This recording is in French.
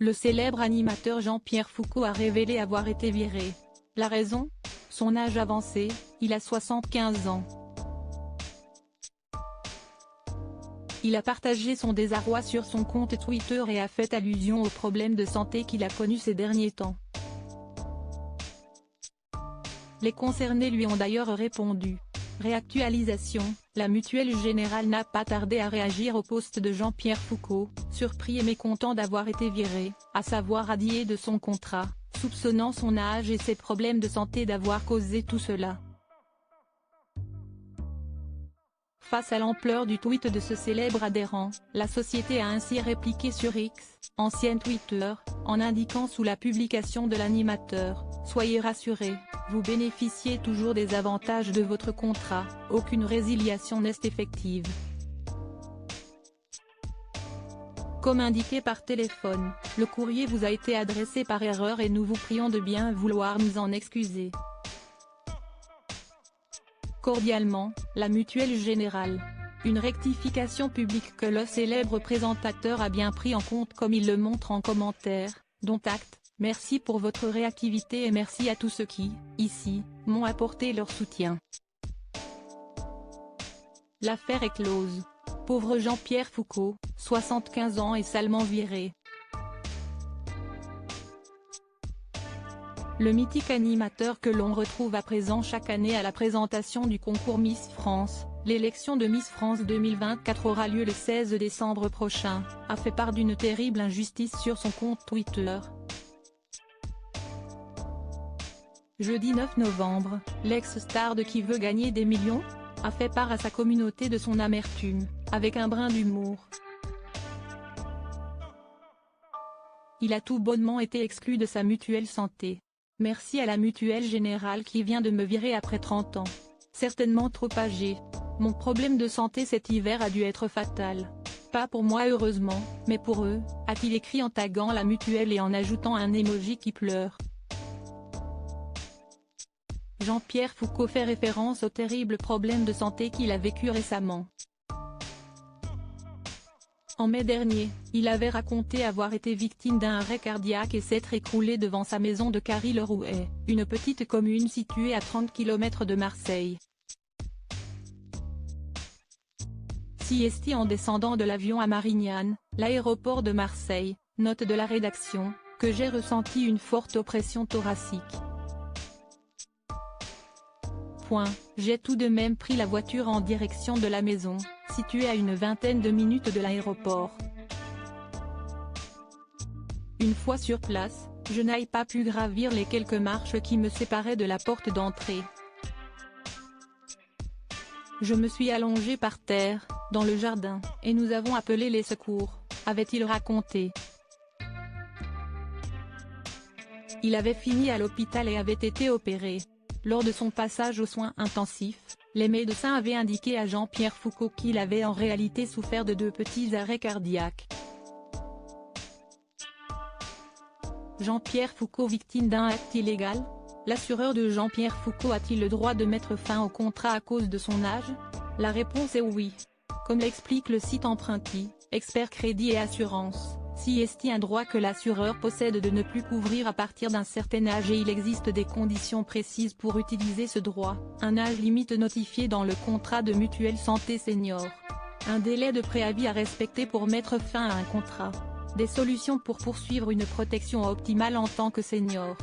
Le célèbre animateur Jean-Pierre Foucault a révélé avoir été viré. La raison ? Son âge avancé, il a 75 ans. Il a partagé son désarroi sur son compte Twitter et a fait allusion aux problèmes de santé qu'il a connus ces derniers temps. Les concernés lui ont d'ailleurs répondu. Réactualisation, la Mutuelle Générale n'a pas tardé à réagir au post de Jean-Pierre Foucault, surpris et mécontent d'avoir été viré, à savoir radié de son contrat, soupçonnant son âge et ses problèmes de santé d'avoir causé tout cela. Face à l'ampleur du tweet de ce célèbre adhérent, la société a ainsi répliqué sur X, ancienne Twitter, en indiquant sous la publication de l'animateur « Soyez rassurés, vous bénéficiez toujours des avantages de votre contrat, aucune résiliation n'est effective. » Comme indiqué par téléphone, le courrier vous a été adressé par erreur et nous vous prions de bien vouloir nous en excuser. Cordialement, la Mutuelle Générale. Une rectification publique que le célèbre présentateur a bien pris en compte comme il le montre en commentaire, dont acte. Merci pour votre réactivité et merci à tous ceux qui, ici, m'ont apporté leur soutien. L'affaire est close. Pauvre Jean-Pierre Foucault, 75 ans et salement viré. Le mythique animateur que l'on retrouve à présent chaque année à la présentation du concours Miss France, l'élection de Miss France 2024 aura lieu le 16 décembre prochain, a fait part d'une terrible injustice sur son compte Twitter. Jeudi 9 novembre, l'ex-star de Qui veut gagner des millions a fait part à sa communauté de son amertume, avec un brin d'humour. Il a tout bonnement été exclu de sa mutuelle santé. Merci à la Mutuelle Générale qui vient de me virer après 30 ans. Certainement trop âgé. Mon problème de santé cet hiver a dû être fatal. Pas pour moi heureusement, mais pour eux, a-t-il écrit en taguant la mutuelle et en ajoutant un emoji qui pleure. Jean-Pierre Foucault fait référence au terrible problème de santé qu'il a vécu récemment. En mai dernier, il avait raconté avoir été victime d'un arrêt cardiaque et s'être écroulé devant sa maison de Carry-le-Rouet, une petite commune située à 30 km de Marseille. Siesti en descendant de l'avion à Marignane, l'aéroport de Marseille, note de la rédaction, que j'ai ressenti une forte oppression thoracique. J'ai tout de même pris la voiture en direction de la maison, située à une vingtaine de minutes de l'aéroport. Une fois sur place, je n'ai pas pu gravir les quelques marches qui me séparaient de la porte d'entrée. Je me suis allongé par terre, dans le jardin, et nous avons appelé les secours, avait-il raconté. Il avait fini à l'hôpital et avait été opéré. Lors de son passage aux soins intensifs, les médecins avaient indiqué à Jean-Pierre Foucault qu'il avait en réalité souffert de 2 petits arrêts cardiaques. Jean-Pierre Foucault victime d'un acte illégal? L'assureur de Jean-Pierre Foucault a-t-il le droit de mettre fin au contrat à cause de son âge? La réponse est oui. Comme l'explique le site Emprunti, expert crédit et assurance. Siesti un droit que l'assureur possède de ne plus couvrir à partir d'un certain âge et il existe des conditions précises pour utiliser ce droit, un âge limite notifié dans le contrat de mutuelle santé senior. Un délai de préavis à respecter pour mettre fin à un contrat. Des solutions pour poursuivre une protection optimale en tant que senior.